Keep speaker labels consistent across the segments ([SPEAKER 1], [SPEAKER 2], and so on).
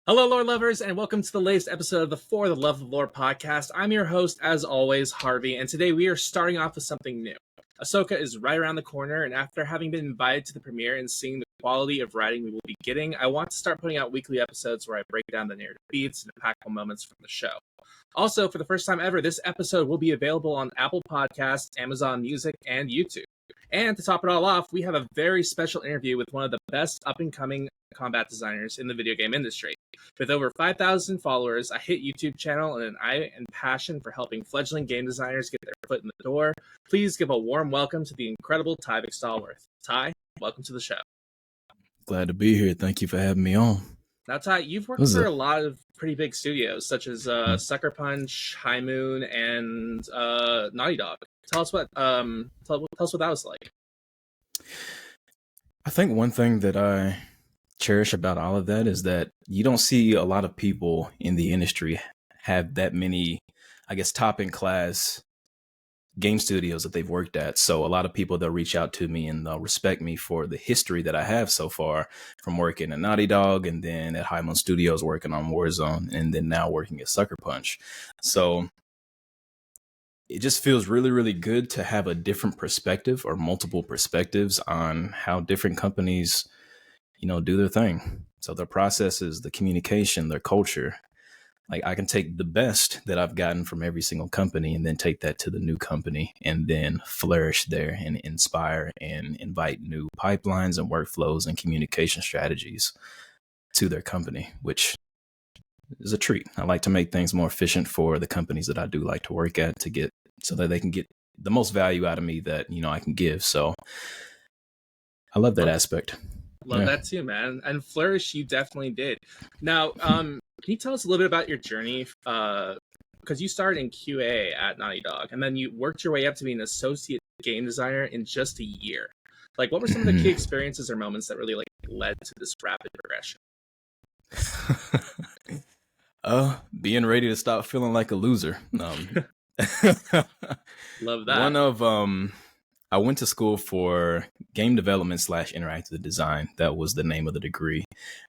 [SPEAKER 1] Hello, lore lovers, and welcome to the latest episode of the For the Love of Lore podcast. I'm your host, as always, Harvey, and today we are starting off with something new. Ahsoka is right around the corner, and after having been invited to the premiere and seeing the quality of writing we will be getting, I want to start putting out weekly episodes where I break down the narrative beats and impactful moments from the show. Also, for the first time ever, this episode will be available on Apple Podcasts, Amazon Music, and YouTube. And to top it all off, we have a very special interview with one of the best up-and-coming combat designers in the video game industry. With over 5,000 followers, a hit YouTube channel, and an eye and passion for helping fledgling game designers get their foot in the door, please give a warm welcome to the incredible Tyvic Stallworth. Ty, welcome to the show.
[SPEAKER 2] Glad to be here. Thank you for having me on.
[SPEAKER 1] Now, Ty, you've worked for a lot of pretty big studios, such as Sucker Punch, High Moon, and Naughty Dog. Tell us what that was like.
[SPEAKER 2] I think one thing that I cherish about all of that is that you don't see a lot of people in the industry have that many, I guess, top in class game studios that they've worked at. So a lot of people, they'll reach out to me and they'll respect me for the history that I have so far from working at Naughty Dog and then at High Moon Studios working on Warzone and then now working at Sucker Punch. So it just feels really, really good to have a different perspective or multiple perspectives on how different companies, do their thing. So their processes, the communication, their culture. Like I can take the best that I've gotten from every single company and then take that to the new company and then flourish there and inspire and invite new pipelines and workflows and communication strategies to their company, which is a treat. I like to make things more efficient for the companies that I do like to work at to get so that they can get the most value out of me that, I can give. So I love that aspect.
[SPEAKER 1] Love that too, man. And flourish, you definitely did. Now, can you tell us a little bit about your journey? Because you started in QA at Naughty Dog, and then you worked your way up to being an associate game designer in just a year. Like, what were some of the key experiences or moments that really led to this rapid progression?
[SPEAKER 2] Being ready to stop feeling like a loser.
[SPEAKER 1] Love that.
[SPEAKER 2] I went to school for game development / interactive design. That was the name of the degree.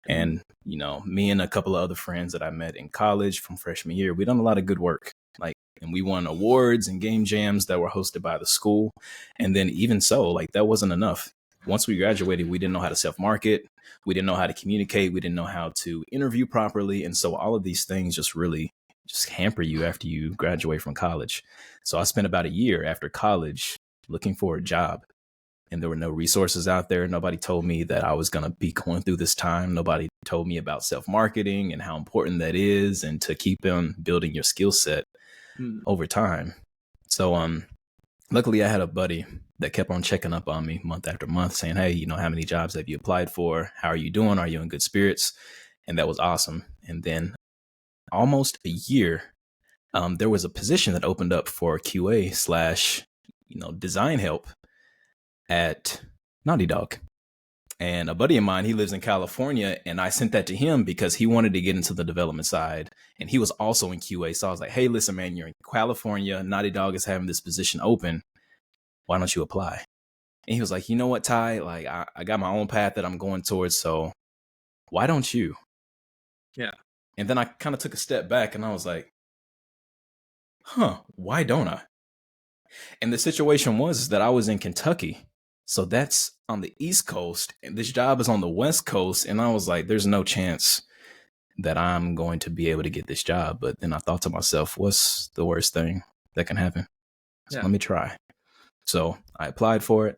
[SPEAKER 2] And, me and a couple of other friends that I met in college from freshman year, we done a lot of good work. And we won awards and game jams that were hosted by the school. And then even so, that wasn't enough. Once we graduated, we didn't know how to self-market. We didn't know how to communicate. We didn't know how to interview properly. And so all of these things just hamper you after you graduate from college. So I spent about a year after college looking for a job, and there were no resources out there. Nobody told me that I was going to be going through this time. Nobody told me about self-marketing and how important that is and to keep on building your skill set over time. So luckily I had a buddy that kept on checking up on me month after month saying, hey, how many jobs have you applied for? How are you doing? Are you in good spirits? And that was awesome. And then almost a year, there was a position that opened up for QA / design help at Naughty Dog. And a buddy of mine, he lives in California, and I sent that to him because he wanted to get into the development side, and he was also in QA. So I was like, hey, listen, man, you're in California. Naughty Dog is having this position open. Why don't you apply? And he was like, you know what, Ty? I got my own path that I'm going towards, so why don't you?
[SPEAKER 1] Yeah.
[SPEAKER 2] And then I kind of took a step back, and I was like, why don't I? And the situation was that I was in Kentucky. So that's on the East Coast. And this job is on the West Coast. And I was like, there's no chance that I'm going to be able to get this job. But then I thought to myself, what's the worst thing that can happen? So let me try. So I applied for it,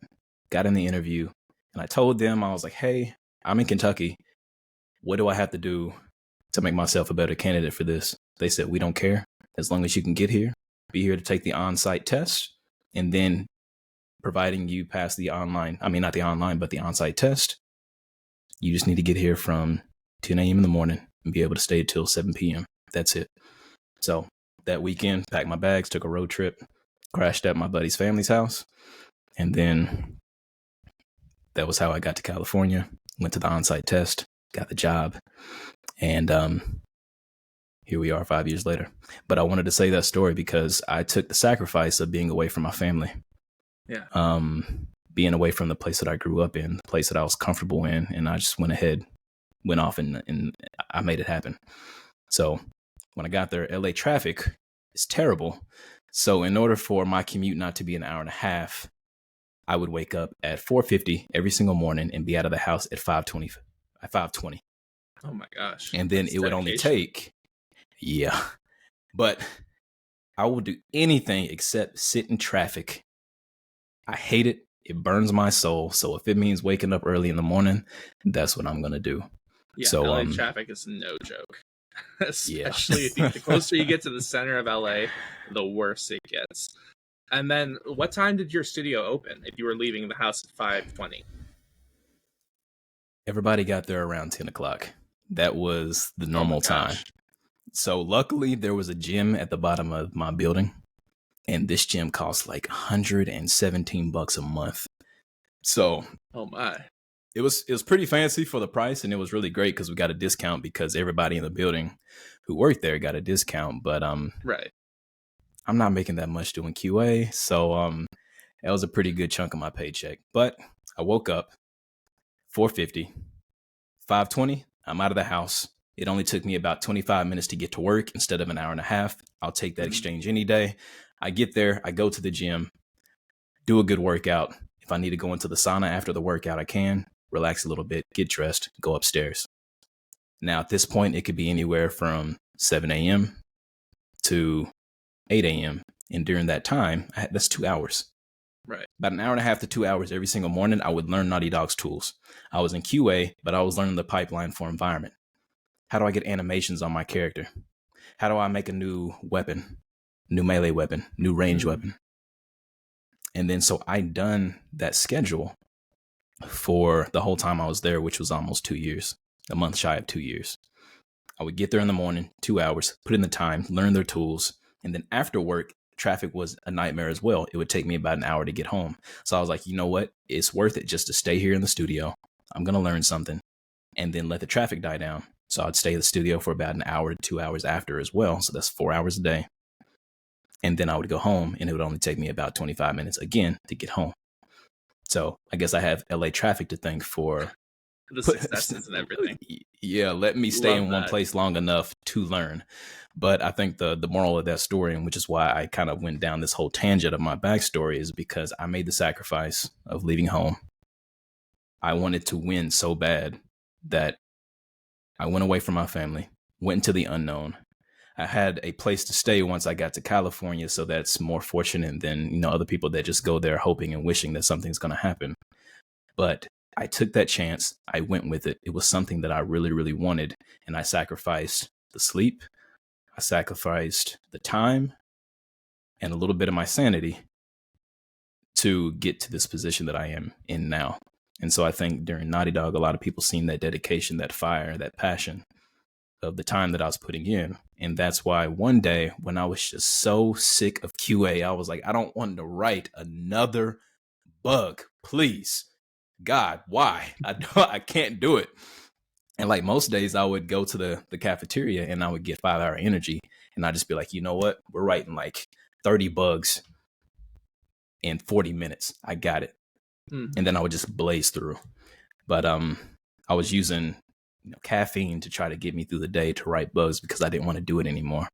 [SPEAKER 2] got in the interview, and I told them, I was like, hey, I'm in Kentucky. What do I have to do to make myself a better candidate for this? They said, we don't care. As long as you can get here. Be here to take the on-site test, and then providing you pass the not the online, but the on-site test, you just need to get here from 10 a.m. in the morning and be able to stay till 7 p.m. That's it. So that weekend, packed my bags, took a road trip, crashed at my buddy's family's house, and then that was how I got to California, went to the on-site test, got the job, and here we are 5 years later. But I wanted to say that story because I took the sacrifice of being away from my family.
[SPEAKER 1] Yeah.
[SPEAKER 2] Being away from the place that I grew up in, the place that I was comfortable in. And I just went ahead went off and I made it happen. So when I got there, LA traffic is terrible. So in order for my commute not to be an hour and a half, I would wake up at 4:50 every single morning and be out of the house at 5:20.
[SPEAKER 1] Oh my gosh.
[SPEAKER 2] And then
[SPEAKER 1] That's
[SPEAKER 2] it would only
[SPEAKER 1] dedication.
[SPEAKER 2] take, yeah. But I will do anything except sit in traffic. I hate it. It burns my soul. So if it means waking up early in the morning, that's what I'm going to do.
[SPEAKER 1] Yeah,
[SPEAKER 2] So,
[SPEAKER 1] LA traffic is no joke.
[SPEAKER 2] yeah.
[SPEAKER 1] Especially the closer you get to the center of LA, the worse it gets. And then what time did your studio open if you were leaving the house at 5:20?
[SPEAKER 2] Everybody got there around 10 o'clock. That was the
[SPEAKER 1] Oh my
[SPEAKER 2] normal time.
[SPEAKER 1] gosh.
[SPEAKER 2] So luckily there was a gym at the bottom of my building, and this gym cost like $117 a month. So
[SPEAKER 1] Oh my.
[SPEAKER 2] it was pretty fancy for the price, and it was really great because we got a discount because everybody in the building who worked there got a discount. But
[SPEAKER 1] Right.
[SPEAKER 2] I'm not making that much doing QA, so that was a pretty good chunk of my paycheck. But I woke up 4:50, 5:20. I'm out of the house. It only took me about 25 minutes to get to work instead of an hour and a half. I'll take that exchange any day. I get there, I go to the gym, do a good workout. If I need to go into the sauna after the workout, I can. Relax a little bit, get dressed, go upstairs. Now, at this point, it could be anywhere from 7 a.m. to 8 a.m. And during that time, that's 2 hours.
[SPEAKER 1] Right.
[SPEAKER 2] About an hour and a half to 2 hours every single morning, I would learn Naughty Dog's tools. I was in QA, but I was learning the pipeline for environment. How do I get animations on my character? How do I make a new weapon, new melee weapon, new range weapon? And then so I done that schedule for the whole time I was there, which was almost 2 years, a month shy of 2 years. I would get there in the morning, 2 hours, put in the time, learn their tools. And then after work, traffic was a nightmare as well. It would take me about an hour to get home. So I was like, you know what? It's worth it just to stay here in the studio. I'm going to learn something and then let the traffic die down. So I'd stay in the studio for about an hour to 2 hours after as well. So that's 4 hours a day. And then I would go home and it would only take me about 25 minutes again to get home. So I guess I have LA traffic to thank for
[SPEAKER 1] the successes and everything.
[SPEAKER 2] Yeah, let me stay in one place long enough to learn. But I think the moral of that story, and which is why I kind of went down this whole tangent of my backstory, is because I made the sacrifice of leaving home. I wanted to win so bad that I went away from my family, went into the unknown. I had a place to stay once I got to California, so that's more fortunate than, other people that just go there hoping and wishing that something's going to happen. But I took that chance. I went with it. It was something that I really, really wanted. And I sacrificed the sleep. I sacrificed the time and a little bit of my sanity to get to this position that I am in now. And so I think during Naughty Dog, a lot of people seen that dedication, that fire, that passion of the time that I was putting in. And that's why one day when I was just so sick of QA, I was like, I don't want to write another bug, please. God, why? I can't do it. And like most days, I would go to the cafeteria and I would get 5 hour energy. And I'd just be like, you know what? We're writing like 30 bugs in 40 minutes. I got it. And then I would just blaze through. But I was using caffeine to try to get me through the day to write bugs because I didn't want to do it anymore.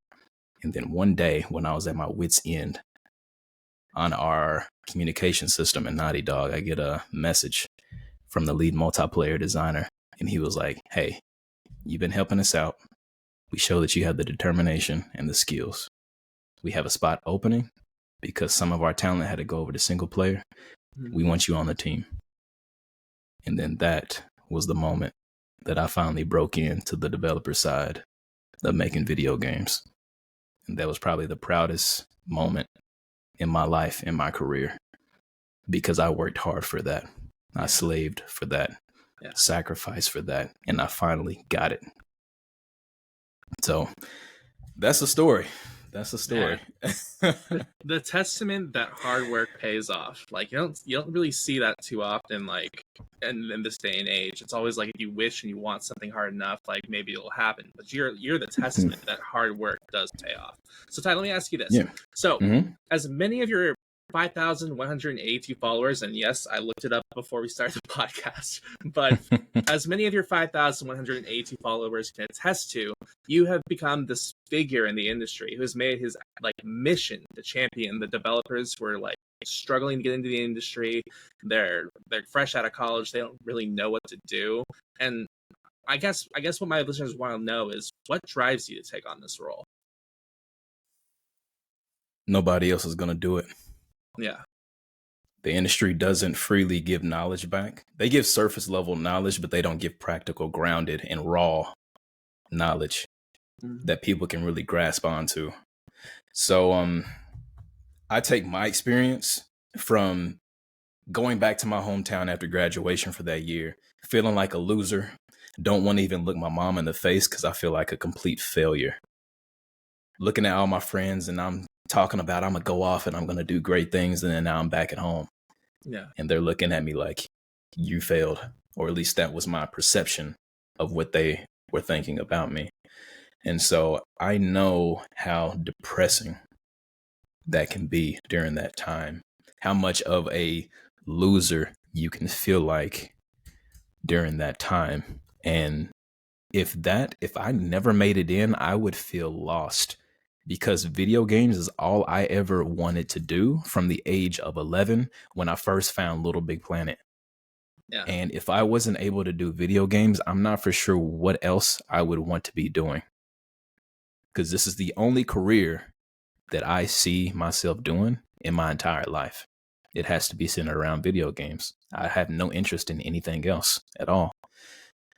[SPEAKER 2] And then one day when I was at my wit's end on our communication system in Naughty Dog, I get a message from the lead multiplayer designer. And he was like, hey, you've been helping us out. We show that you have the determination and the skills. We have a spot opening because some of our talent had to go over to single player. We want you on the team. And then that was the moment that I finally broke into the developer side of making video games. And that was probably the proudest moment in my life, in my career, because I worked hard for that. I slaved for that, sacrificed for that, and I finally got it. So that's the story. That's the story.
[SPEAKER 1] The testament that hard work pays off. Like you don't really see that too often. Like in this day and age, it's always like if you wish and you want something hard enough, like maybe it'll happen. But you're the testament that hard work does pay off. So Ty, let me ask you this.
[SPEAKER 2] Yeah.
[SPEAKER 1] So as many of your 5,182 followers, and yes, I looked it up before we started the podcast, but as many of your 5,182 followers can attest to, you have become this figure in the industry who has made his mission to champion the developers who are struggling to get into the industry. They're fresh out of college, they don't really know what to do. And I guess what my listeners want to know is, what drives you to take on this role?
[SPEAKER 2] Nobody else is going to do it.
[SPEAKER 1] Yeah.
[SPEAKER 2] The industry doesn't freely give knowledge back. They give surface level knowledge, but they don't give practical, grounded, and raw knowledge that people can really grasp onto. So I take my experience from going back to my hometown after graduation for that year, feeling like a loser, don't want to even look my mom in the face because I feel like a complete failure. Looking at all my friends and I'm talking about I'm going to go off and I'm going to do great things, and then now I'm back at home.
[SPEAKER 1] Yeah.
[SPEAKER 2] And they're looking at me like, you failed. Or at least that was my perception of what they were thinking about me. And so I know how depressing that can be during that time, how much of a loser you can feel like during that time. And if I never made it in, I would feel lost, because video games is all I ever wanted to do from the age of 11 when I first found Little Big Planet.
[SPEAKER 1] Yeah.
[SPEAKER 2] And if I wasn't able to do video games, I'm not for sure what else I would want to be doing, because this is the only career that I see myself doing in my entire life. It has to be centered around video games. I have no interest in anything else at all.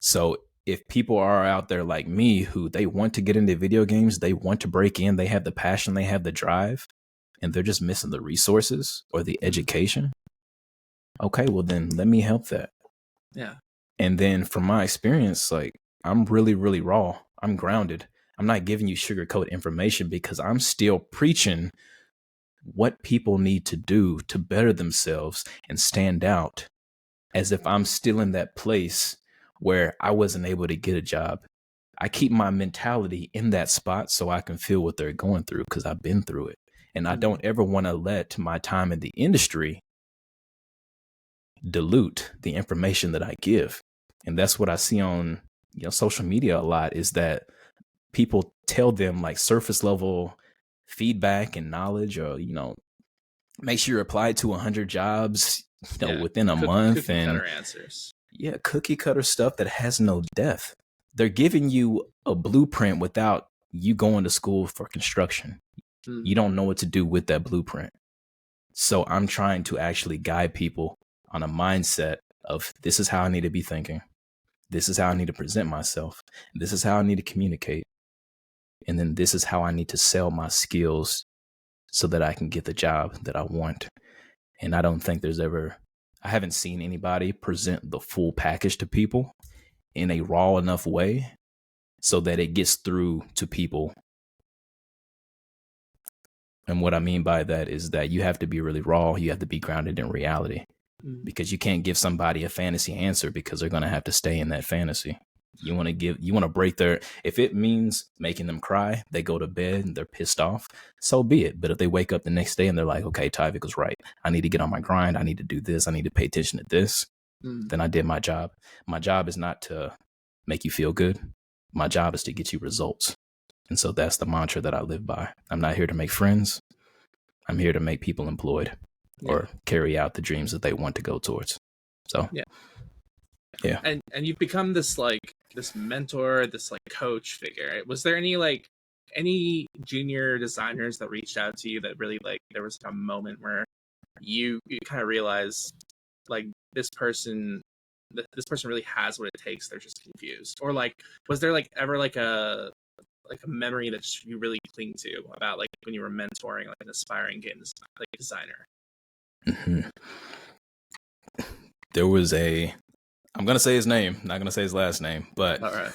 [SPEAKER 2] So if people are out there like me who they want to get into video games, they want to break in, they have the passion, they have the drive, and they're just missing the resources or the education, okay, well then let me help that.
[SPEAKER 1] Yeah.
[SPEAKER 2] And then from my experience, I'm really, really raw. I'm grounded. I'm not giving you sugarcoat information, because I'm still preaching what people need to do to better themselves and stand out, as if I'm still in that place where I wasn't able to get a job. I keep my mentality in that spot so I can feel what they're going through, because I've been through it. And I don't ever want to let my time in the industry dilute the information that I give. And that's what I see on social media a lot, is that people tell them surface level feedback and knowledge, or make sure you apply to 100 jobs within a month,
[SPEAKER 1] cookie
[SPEAKER 2] and
[SPEAKER 1] cutter answers.
[SPEAKER 2] Yeah, cookie cutter stuff that has no depth. They're giving you a blueprint without you going to school for construction. You don't know what to do with that blueprint. So I'm trying to actually guide people on a mindset of, this is how I need to be thinking. This is how I need to present myself. This is how I need to communicate. And then this is how I need to sell my skills so that I can get the job that I want. And I don't think I haven't seen anybody present the full package to people in a raw enough way so that it gets through to people. And what I mean by that is that you have to be really raw. You have to be grounded in reality, because you can't give somebody a fantasy answer, because they're going to have to stay in that fantasy. You want to break if it means making them cry, they go to bed and they're pissed off, so be it. But if they wake up the next day and they're like, okay, Tyvic was right, I need to get on my grind, I need to do this, I need to pay attention to this, then I did my job. My job is not to make you feel good. My job is to get you results. And so that's the mantra that I live by. I'm not here to make friends. I'm here to make people employed or carry out the dreams that they want to go towards. So, yeah.
[SPEAKER 1] And you've become this this mentor, this coach figure. Was there any junior designers that reached out to you that really there was a moment where you kind of realized this person really has what it takes, they're just confused? Or was there ever a memory that you really cling to about when you were mentoring an aspiring game designer?
[SPEAKER 2] Mm-hmm. There was I'm going to say his name, not going to say his last name, but
[SPEAKER 1] all right.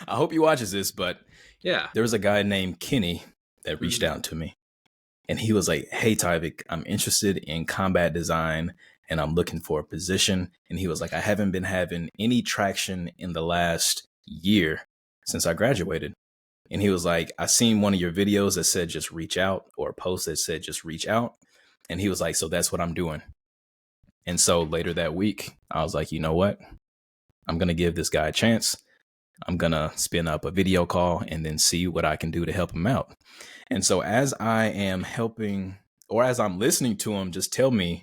[SPEAKER 2] I hope he watches this. But
[SPEAKER 1] yeah,
[SPEAKER 2] there was a guy named Kenny that reached out to me, and he was like, hey, Tyvic, I'm interested in combat design and I'm looking for a position. And he was like, I haven't been having any traction in the last year since I graduated. And he was like, I seen one of your videos that said just reach out, or a post that said just reach out. And he was like, so that's what I'm doing. And so later that week, I was like, you know what? I'm going to give this guy a chance. I'm going to spin up a video call and then see what I can do to help him out. And so as I am helping, or as I'm listening to him just tell me,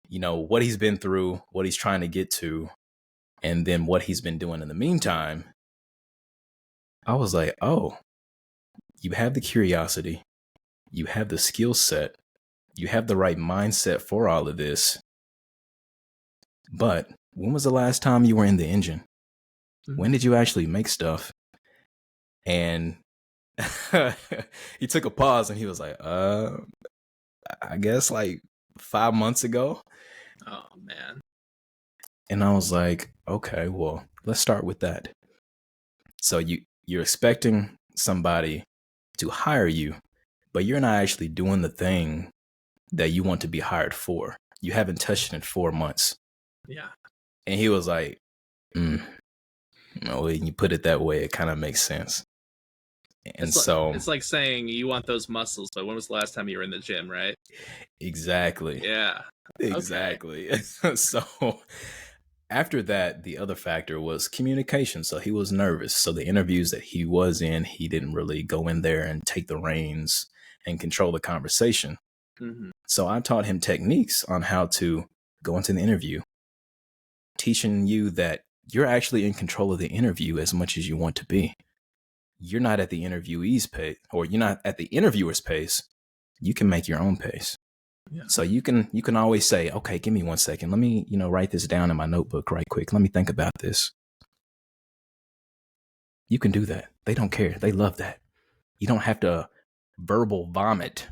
[SPEAKER 2] you know, what he's been through, what he's trying to get to, and then what he's been doing in the meantime, I was like, oh, you have the curiosity, you have the skill set, you have the right mindset for all of this. But when was the last time you were in the engine? When did you actually make stuff? And he took a pause and he was like, I guess like 5 months ago.
[SPEAKER 1] Oh, man.
[SPEAKER 2] And I was like, okay, well, let's start with that. So you're expecting somebody to hire you, but you're not actually doing the thing that you want to be hired for. You haven't touched it in 4 months.
[SPEAKER 1] Yeah.
[SPEAKER 2] And he was like, when you put it that way, it kind of makes sense. And
[SPEAKER 1] it's like saying you want those muscles, but when was the last time you were in the gym, right?
[SPEAKER 2] Exactly.
[SPEAKER 1] Yeah.
[SPEAKER 2] Exactly. Okay. So after that, the other factor was communication. So he was nervous. So the interviews that he was in, he didn't really go in there and take the reins and control the conversation. Mm-hmm. So I taught him techniques on how to go into the interview, teaching you that you're actually in control of the interview as much as you want to be. You're not at the interviewee's pace, or you're not at the interviewer's pace. You can make your own pace. Yeah. So you can always say, okay, give me 1 second. Let me, write this down in my notebook right quick. Let me think about this. You can do that. They don't care. They love that. You don't have to verbal vomit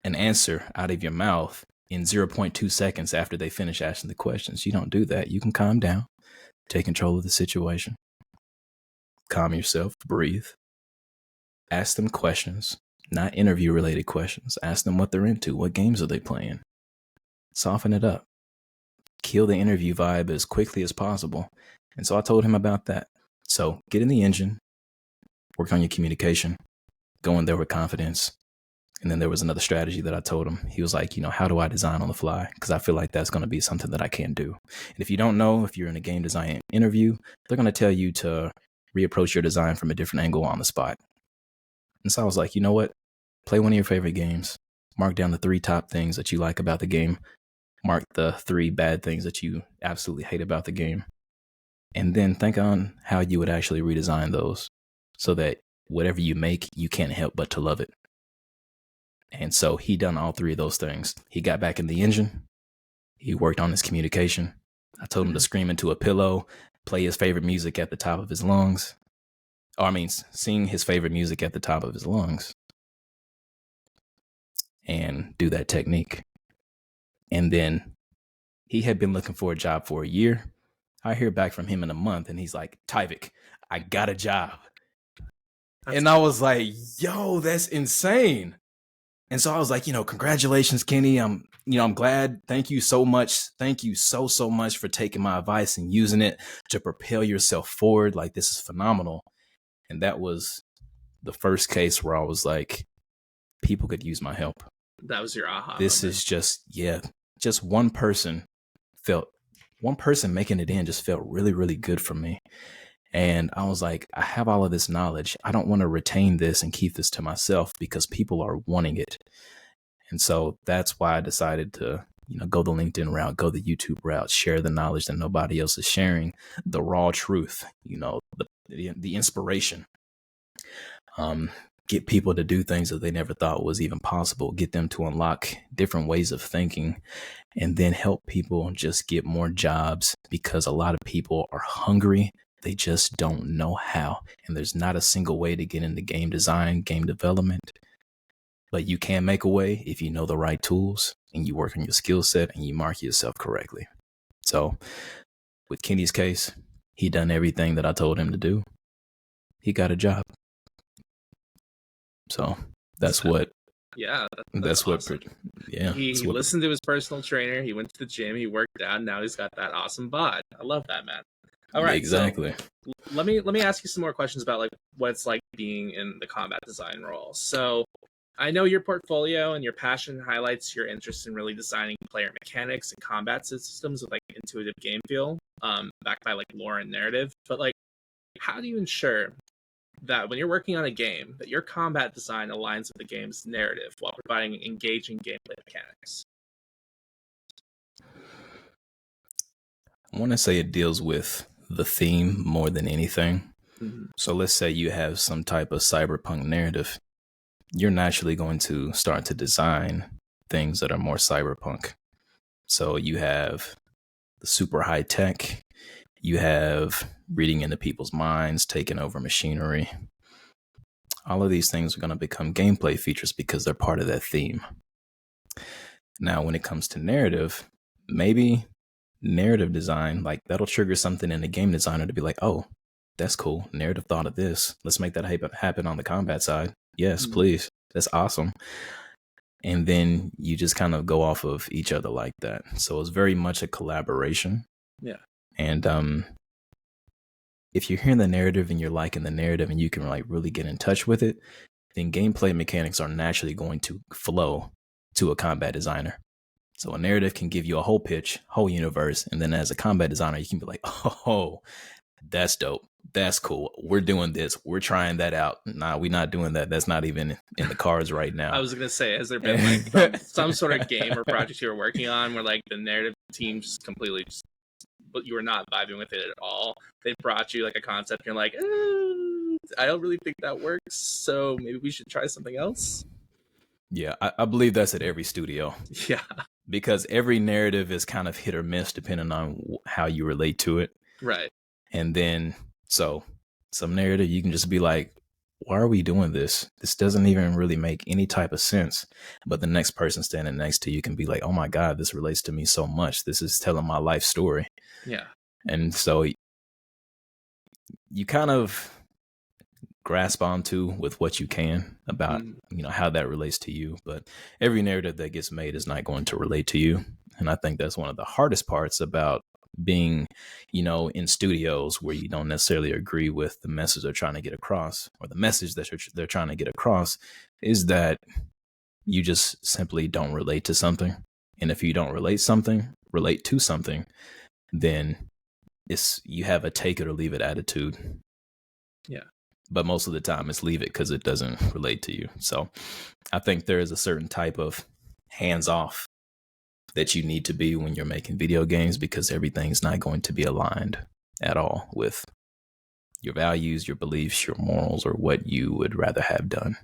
[SPEAKER 2] an answer out of your mouth in 0.2 seconds after they finish asking the questions. You don't do that. You can calm down, take control of the situation, calm yourself, breathe, ask them questions, not interview related questions. Ask them what they're into. What games are they playing? Soften it up. Kill the interview vibe as quickly as possible. And so I told him about that. So get in the engine, work on your communication, go in there with confidence. And then there was another strategy that I told him. He was like, how do I design on the fly? Because I feel like that's going to be something that I can do. And if you don't know, if you're in a game design interview, they're going to tell you to reapproach your design from a different angle on the spot. And so I was like, you know what? Play one of your favorite games. Mark down the 3 top things that you like about the game. Mark the 3 bad things that you absolutely hate about the game. And then think on how you would actually redesign those so that whatever you make, you can't help but to love it. And so he done all 3 of those things. He got back in the engine. He worked on his communication. I told him to scream into a pillow, play his favorite music at the top of his lungs. Sing his favorite music at the top of his lungs. And do that technique. And then he had been looking for a job for a year. I hear back from him in a month and he's like, Tyvic, I got a job. And I was like, yo, that's insane. And so I was like, congratulations, Kenny. I'm glad. Thank you so much. Thank you so much for taking my advice and using it to propel yourself forward. Like, this is phenomenal. And that was the first case where I was like, people could use my help.
[SPEAKER 1] That was your aha
[SPEAKER 2] This
[SPEAKER 1] moment.
[SPEAKER 2] Is just one person making it in just felt really, really good for me. And I was like, I have all of this knowledge. I don't want to retain this and keep this to myself because people are wanting it. And so that's why I decided to, go the LinkedIn route, go the YouTube route, share the knowledge that nobody else is sharing, the raw truth, the inspiration. Get people to do things that they never thought was even possible, get them to unlock different ways of thinking, and then help people just get more jobs because a lot of people are hungry. They just don't know how. And there's not a single way to get into game design, game development. But you can make a way if you know the right tools and you work on your skill set and you market yourself correctly. So with Kenny's case, he done everything that I told him to do. He got a job. So that's what.
[SPEAKER 1] Yeah,
[SPEAKER 2] that's
[SPEAKER 1] awesome. He
[SPEAKER 2] what,
[SPEAKER 1] listened to his personal trainer. He went to the gym. He worked out. And now he's got that awesome bod. I love that, man. All right,
[SPEAKER 2] exactly.
[SPEAKER 1] So let me ask you some more questions about like what it's like being in the combat design role. So I know your portfolio and your passion highlights your interest in really designing player mechanics and combat systems with like intuitive game feel, backed by like lore and narrative. But like, how do you ensure that when you're working on a game, that your combat design aligns with the game's narrative while providing engaging gameplay mechanics?
[SPEAKER 2] I want to say it deals with the theme more than anything.
[SPEAKER 1] Mm-hmm.
[SPEAKER 2] So let's say you have some type of cyberpunk narrative. You're naturally going to start to design things that are more cyberpunk. So you have the super high tech, you have reading into people's minds, taking over machinery. All of these things are going to become gameplay features because they're part of that theme. Now, when it comes to narrative, maybe narrative design, like that'll trigger something in the game designer to be like, oh, that's cool. Narrative thought of this. Let's make that happen on the combat side. Yes, please. That's awesome. And then you just kind of go off of each other like that. So it's very much a collaboration.
[SPEAKER 1] Yeah.
[SPEAKER 2] And if you're hearing the narrative and you're liking the narrative and you can like really get in touch with it, then gameplay mechanics are naturally going to flow to a combat designer. So a narrative can give you a whole pitch, whole universe. And then as a combat designer, you can be like, oh, that's dope. That's cool. We're doing this. We're trying that out. Nah, we're not doing that. That's not even in the cards right now.
[SPEAKER 1] I was going to say, has there been like some sort of game or project you were working on where like the narrative team just completely but you were not vibing with it at all? They brought you like a concept and you're like, I don't really think that works. So maybe we should try something else.
[SPEAKER 2] Yeah, I believe that's at every studio.
[SPEAKER 1] Yeah.
[SPEAKER 2] Because every narrative is kind of hit or miss depending on how you relate to it.
[SPEAKER 1] Right.
[SPEAKER 2] And then, so some narrative, you can just be like, why are we doing this? This doesn't even really make any type of sense. But the next person standing next to you can be like, oh my God, this relates to me so much. This is telling my life story.
[SPEAKER 1] Yeah.
[SPEAKER 2] And so you kind of grasp onto with what you can about, how that relates to you. But every narrative that gets made is not going to relate to you. And I think that's one of the hardest parts about being, in studios where you don't necessarily agree with the message they're trying to get across, or the message that they're trying to get across, is that you just simply don't relate to something. And if you don't relate to something, then you have a take it or leave it attitude.
[SPEAKER 1] Yeah.
[SPEAKER 2] But most of the time it's leave it because it doesn't relate to you. So I think there is a certain type of hands off that you need to be when you're making video games, because everything's not going to be aligned at all with your values, your beliefs, your morals, or what you would rather have done.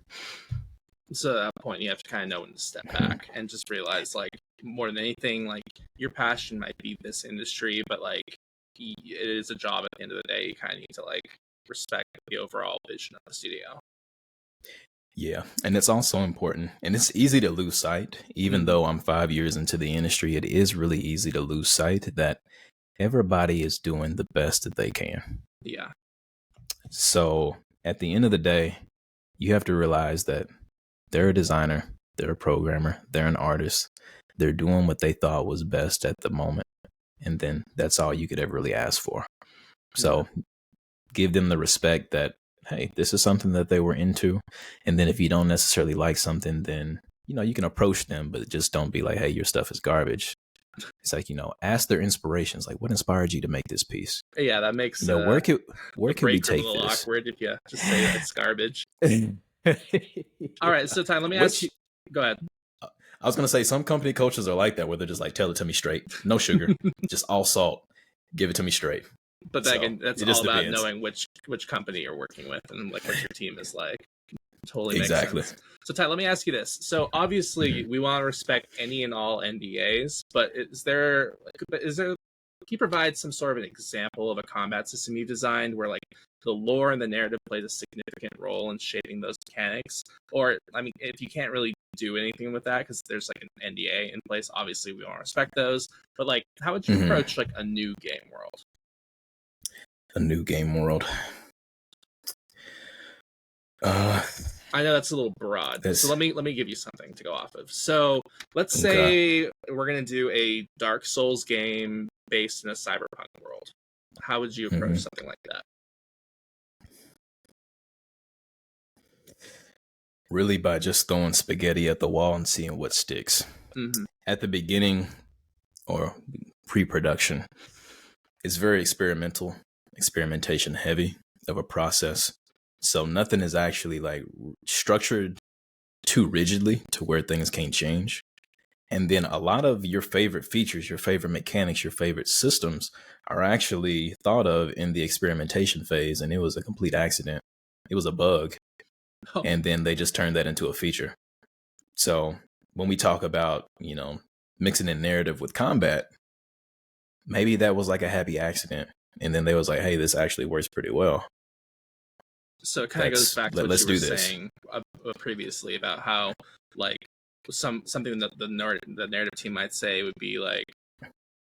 [SPEAKER 1] So at that point, you have to kind of know when to step back and just realize, like, more than anything, like, your passion might be this industry, but, like, it is a job at the end of the day. You kind of need to, like, respect the overall vision of the studio.
[SPEAKER 2] Yeah, and it's also important, and it's easy to lose sight. Even though I'm 5 years into the industry, it is really easy to lose sight that everybody is doing the best that they can.
[SPEAKER 1] Yeah.
[SPEAKER 2] So at the end of the day, you have to realize that they're a designer, they're a programmer, they're an artist. They're doing what they thought was best at the moment. And then that's all you could ever really ask for. So give them the respect that, hey, this is something that they were into. And then if you don't necessarily like something, then, you can approach them, but just don't be like, hey, your stuff is garbage. It's like, ask their inspirations. Like, what inspired you to make this piece?
[SPEAKER 1] Yeah, that makes
[SPEAKER 2] where can we take
[SPEAKER 1] a little
[SPEAKER 2] this?
[SPEAKER 1] awkward if you just say it's garbage. All right, so Ty, let me ask you. Go ahead.
[SPEAKER 2] I was gonna say some company cultures are like that, where they're just like, tell it to me straight, no sugar, just all salt, give it to me straight.
[SPEAKER 1] But
[SPEAKER 2] So,
[SPEAKER 1] again, that's all about knowing which company you're working with and like what your team is like. Totally makes sense. So Ty, let me ask you this. So obviously we want to respect any and all NDAs, but can you provide some sort of an example of a combat system you've designed where like the lore and the narrative plays a significant role in shaping those mechanics? Or, I mean, if you can't really do anything with that because there's like an NDA in place, obviously we want to respect those. But like, how would you approach like a new game world?
[SPEAKER 2] A new game world.
[SPEAKER 1] I know that's a little broad, so let me give you something to go off of. So let's say we're gonna do a Dark Souls game based in a cyberpunk world. How would you approach something like that?
[SPEAKER 2] Really by just throwing spaghetti at the wall and seeing what sticks.
[SPEAKER 1] Mm-hmm.
[SPEAKER 2] At the beginning or pre-production, it's very experimentation heavy of a process. So nothing is actually like structured too rigidly to where things can't change. And then a lot of your favorite features, your favorite mechanics, your favorite systems are actually thought of in the experimentation phase. And it was a complete accident. It was a bug.
[SPEAKER 1] Oh.
[SPEAKER 2] And then they just turned that into a feature. So when we talk about, mixing in narrative with combat, maybe that was like a happy accident. And then they was like, hey, this actually works pretty well.
[SPEAKER 1] So it kind of goes back to what
[SPEAKER 2] let's
[SPEAKER 1] you were
[SPEAKER 2] do this.
[SPEAKER 1] saying previously about how like something that the narrative team might say would be like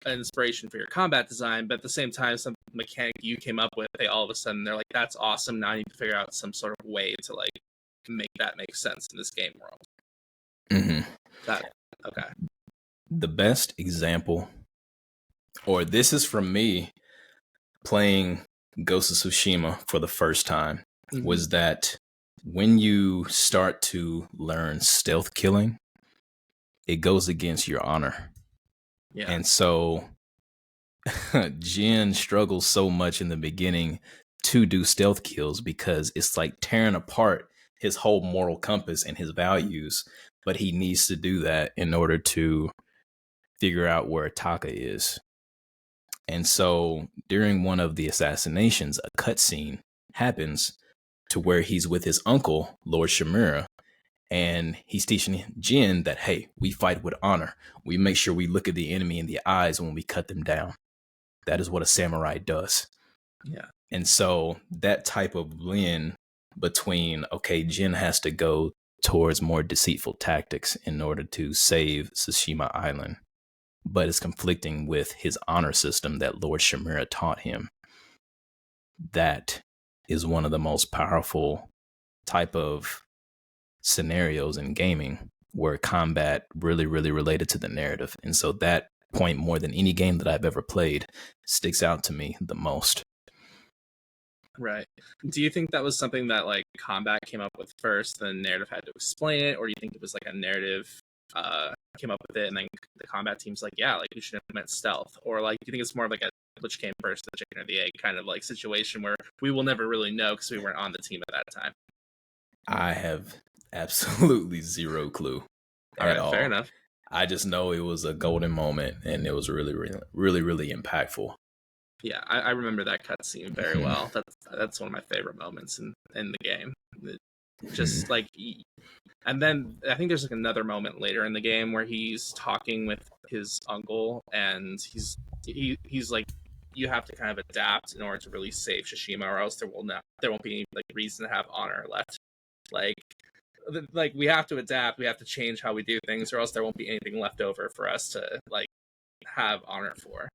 [SPEAKER 1] an inspiration for your combat design, but at the same time, some mechanic you came up with, they all of a sudden they're like, that's awesome. Now I need to figure out some sort of way to like make that make sense in this game world.
[SPEAKER 2] Mm-hmm.
[SPEAKER 1] Okay.
[SPEAKER 2] The best example, or this is from me playing Ghost of Tsushima for the first time, was that when you start to learn stealth killing, it goes against your honor.
[SPEAKER 1] Yeah.
[SPEAKER 2] And so Jin struggles so much in the beginning to do stealth kills because it's like tearing apart his whole moral compass and his values. But he needs to do that in order to figure out where Taka is. And so during one of the assassinations, a cutscene happens to where he's with his uncle, Lord Shimura, and he's teaching Jin that, hey, we fight with honor. We make sure we look at the enemy in the eyes when we cut them down. That is what a samurai does.
[SPEAKER 1] Yeah.
[SPEAKER 2] And so that type of blend between, okay, Jin has to go towards more deceitful tactics in order to save Tsushima Island, but it's conflicting with his honor system that Lord Shimura taught him. That is one of the most powerful type of scenarios in gaming where combat really, really related to the narrative. And so that point, more than any game that I've ever played, sticks out to me the most.
[SPEAKER 1] Right. Do you think that was something that like combat came up with first, then narrative had to explain it, or do you think it was like a narrative came up with it and then the combat team's like, yeah, like we should implement stealth? Or like, do you think it's more of like a which came first, the chicken or the egg kind of like situation where we will never really know because we weren't on the team at that time?
[SPEAKER 2] I have absolutely zero clue at all.
[SPEAKER 1] Fair enough.
[SPEAKER 2] I just know it was a golden moment and it was really, really, really, really impactful.
[SPEAKER 1] Yeah, I remember that cutscene very well. That's one of my favorite moments in the game. Just like, and then I think there's like another moment later in the game where he's talking with his uncle, and he's like, you have to kind of adapt in order to really save Tsushima, or else there won't be any like reason to have honor left. Like we have to adapt, we have to change how we do things, or else there won't be anything left over for us to like have honor for.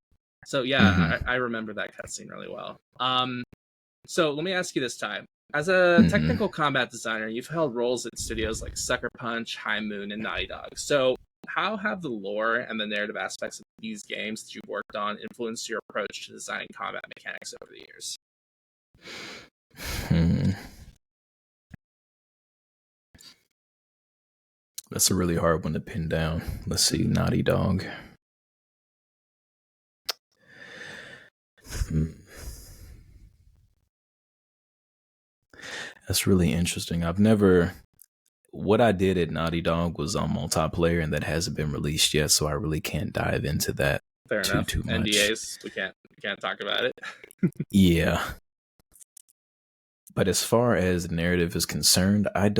[SPEAKER 1] So yeah, I remember that cutscene really well. So let me ask you this time. As a technical combat designer, you've held roles at studios like Sucker Punch, High Moon, and Naughty Dog. So how have the lore and the narrative aspects of these games that you've worked on influenced your approach to designing combat mechanics over the years?
[SPEAKER 2] That's a really hard one to pin down. Let's see, Naughty Dog. That's really interesting. What I did at Naughty Dog was on multiplayer, and that hasn't been released yet, so I really can't dive into that too much.
[SPEAKER 1] NDAs, we can't talk about it.
[SPEAKER 2] Yeah. But as far as narrative is concerned, I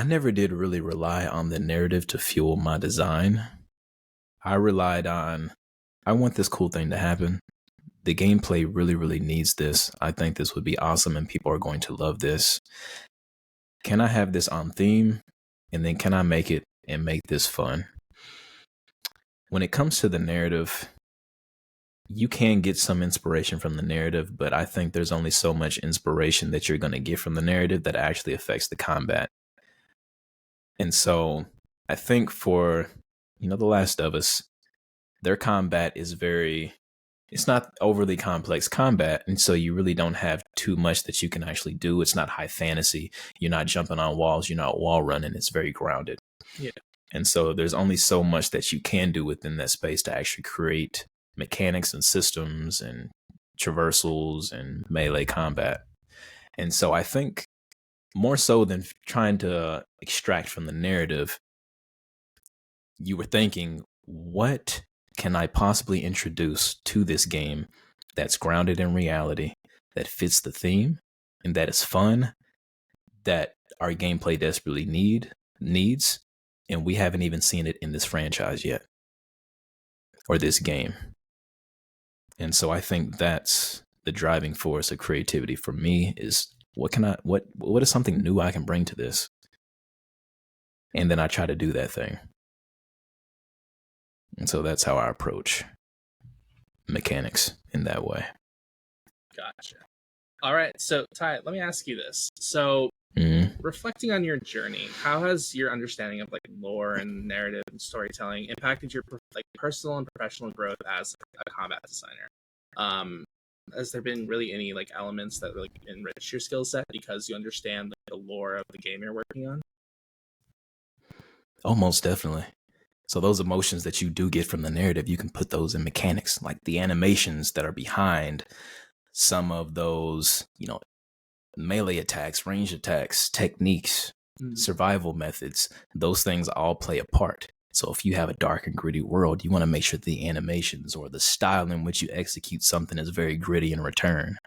[SPEAKER 2] never did really rely on the narrative to fuel my design. I relied on, I want this cool thing to happen. The gameplay really, really needs this. I think this would be awesome and people are going to love this. Can I have this on theme? And then can I make it and make this fun? When it comes to the narrative, you can get some inspiration from the narrative, but I think there's only so much inspiration that you're going to get from the narrative that actually affects the combat. And so I think for, The Last of Us, their combat is very It's not overly complex combat, and so you really don't have too much that you can actually do. It's not high fantasy. You're not jumping on walls. You're not wall running. It's very grounded.
[SPEAKER 1] Yeah.
[SPEAKER 2] And so there's only so much that you can do within that space to actually create mechanics and systems and traversals and melee combat. And so I think more so than trying to extract from the narrative, you were thinking, what can I possibly introduce to this game that's grounded in reality, that fits the theme, and that is fun, that our gameplay desperately needs, and we haven't even seen it in this franchise yet, or this game. And so I think that's the driving force of creativity for me is what is something new I can bring to this? And then I try to do that thing. And so that's how I approach mechanics in that way.
[SPEAKER 1] Gotcha. All right. So, Ty, let me ask you this. So, reflecting on your journey, how has your understanding of like lore and narrative and storytelling impacted your like personal and professional growth as a combat designer? Has there been really any like elements that really enrich your skill set because you understand the lore of the game you're working on?
[SPEAKER 2] Oh, most definitely. So those emotions that you do get from the narrative, you can put those in mechanics, like the animations that are behind some of those, melee attacks, range attacks, techniques, survival methods. Those things all play a part. So if you have a dark and gritty world, you want to make sure the animations or the style in which you execute something is very gritty in return.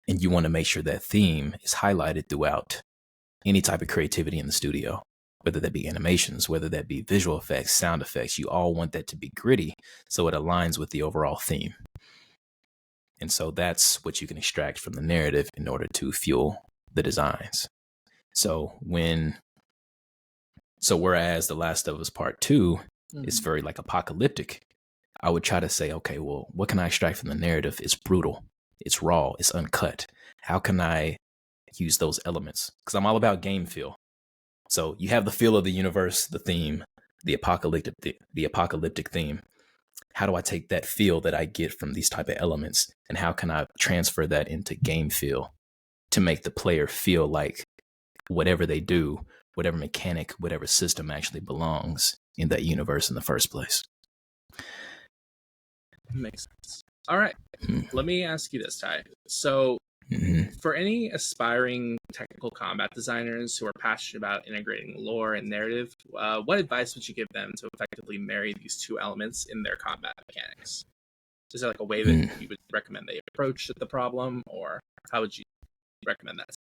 [SPEAKER 2] And you want to make sure that theme is highlighted throughout any type of creativity in the studio. Whether that be animations, whether that be visual effects, sound effects, you all want that to be gritty so it aligns with the overall theme. And so that's what you can extract from the narrative in order to fuel the designs. So whereas The Last of Us Part 2 is very like apocalyptic, I would try to say, okay, well, what can I extract from the narrative? It's brutal, it's raw, it's uncut. How can I use those elements? Because I'm all about game feel. So you have the feel of the universe, the theme, the apocalyptic theme. How do I take that feel that I get from these type of elements, and how can I transfer that into game feel to make the player feel like whatever they do, whatever mechanic, whatever system actually belongs in that universe in the first place?
[SPEAKER 1] Makes sense. All right. Let me ask you this, Ty. So for any aspiring technical combat designers who are passionate about integrating lore and narrative, what advice would you give them to effectively marry these two elements in their combat mechanics? Is there like a way that you would recommend they approach the problem, or how would you recommend that?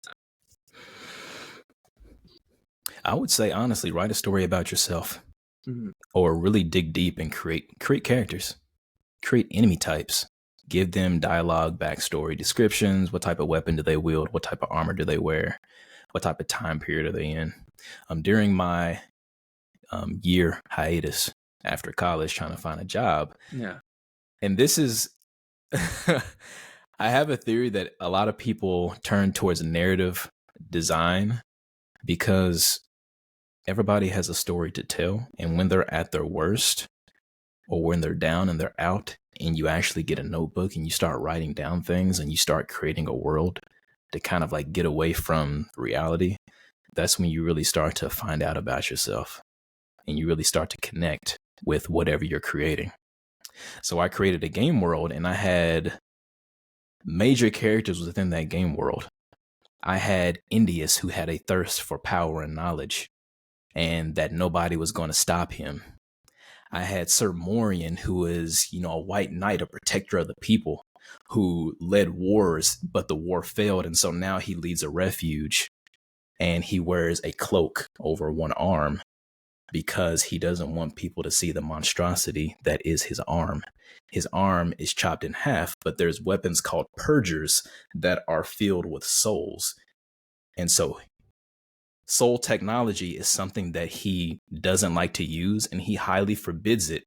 [SPEAKER 2] I would say, honestly, write a story about yourself, or really dig deep and create characters, create enemy types. Give them dialogue, backstory, descriptions. What type of weapon do they wield? What type of armor do they wear? What type of time period are they in? During my year hiatus after college, trying to find a job.
[SPEAKER 1] Yeah.
[SPEAKER 2] And this is, I have a theory that a lot of people turn towards narrative design because everybody has a story to tell. And when they're at their worst, or when they're down and they're out, and you actually get a notebook and you start writing down things and you start creating a world to kind of like get away from reality, that's when you really start to find out about yourself and you really start to connect with whatever you're creating. So I created a game world, and I had major characters within that game world. I had Indius, who had a thirst for power and knowledge, and that nobody was going to stop him. I had Sir Morian, who was, a white knight, a protector of the people, who led wars, but the war failed. And so now he leads a refuge, and he wears a cloak over one arm because he doesn't want people to see the monstrosity that is his arm. His arm is chopped in half, but there's weapons called purgers that are filled with souls. And so soul technology is something that he doesn't like to use, and he highly forbids it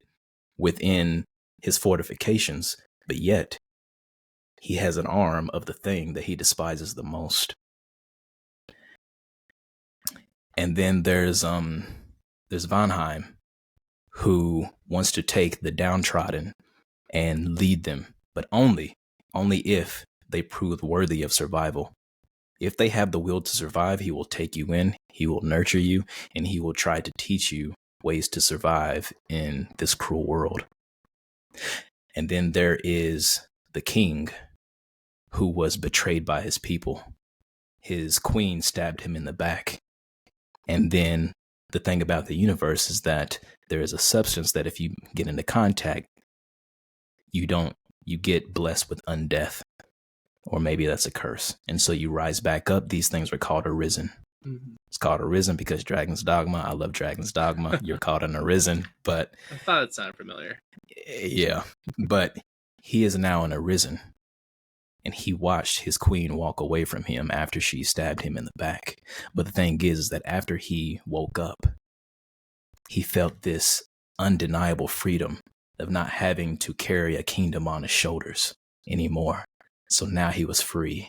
[SPEAKER 2] within his fortifications. But yet, he has an arm of the thing that he despises the most. And then there's Vanheim, who wants to take the downtrodden and lead them but only if they prove worthy of survival. If they have the will to survive, he will take you in, he will nurture you, and he will try to teach you ways to survive in this cruel world. And then there is the king who was betrayed by his people. His queen stabbed him in the back. And then the thing about the universe is that there is a substance that if you get into contact, you get blessed with undeath. Or maybe that's a curse. And so you rise back up. These things are called arisen. Mm-hmm. It's called arisen because Dragon's Dogma. I love Dragon's Dogma. You're called an arisen, but
[SPEAKER 1] I thought it sounded familiar.
[SPEAKER 2] Yeah, but he is now an arisen. And he watched his queen walk away from him after she stabbed him in the back. But the thing is that after he woke up, he felt this undeniable freedom of not having to carry a kingdom on his shoulders anymore. So now he was free.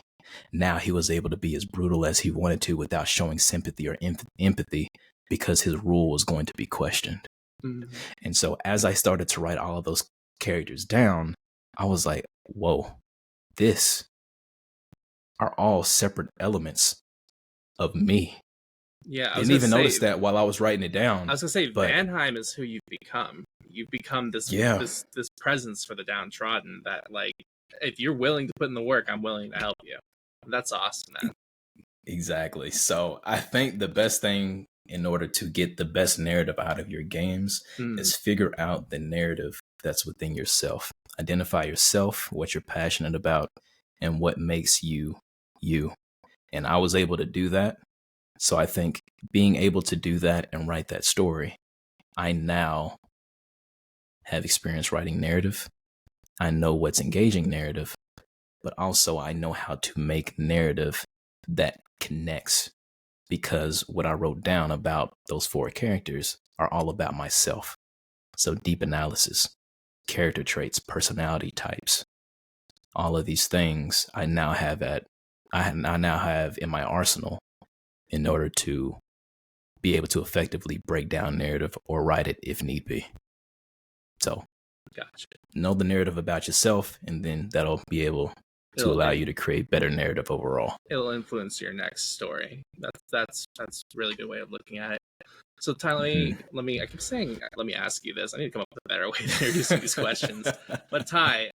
[SPEAKER 2] Now he was able to be as brutal as he wanted to without showing sympathy or empathy because his rule was going to be questioned. Mm-hmm. And so as I started to write all of those characters down, I was like, whoa, this are all separate elements of me.
[SPEAKER 1] Yeah,
[SPEAKER 2] I didn't even notice that while I was writing it down.
[SPEAKER 1] I was gonna say, Vanheim is who you've become. You've become this presence for the downtrodden that, like, if you're willing to put in the work, I'm willing to help you. That's awesome, man.
[SPEAKER 2] Exactly. So I think the best thing in order to get the best narrative out of your games is figure out the narrative that's within yourself. Identify yourself, what you're passionate about, and what makes you you. And I was able to do that. So I think being able to do that and write that story, I now have experience writing narrative. I know what's engaging narrative, but also I know how to make narrative that connects, because what I wrote down about those 4 characters are all about myself. So deep analysis, character traits, personality types, all of these things I now have in my arsenal in order to be able to effectively break down narrative or write it if need be. So
[SPEAKER 1] gotcha.
[SPEAKER 2] Know the narrative about yourself, and then that'll be able to allow you to create better narrative overall.
[SPEAKER 1] It'll influence your next story. That's a really good way of looking at it. So Ty, let me ask you this. I need to come up with a better way to introduce these questions. But Ty,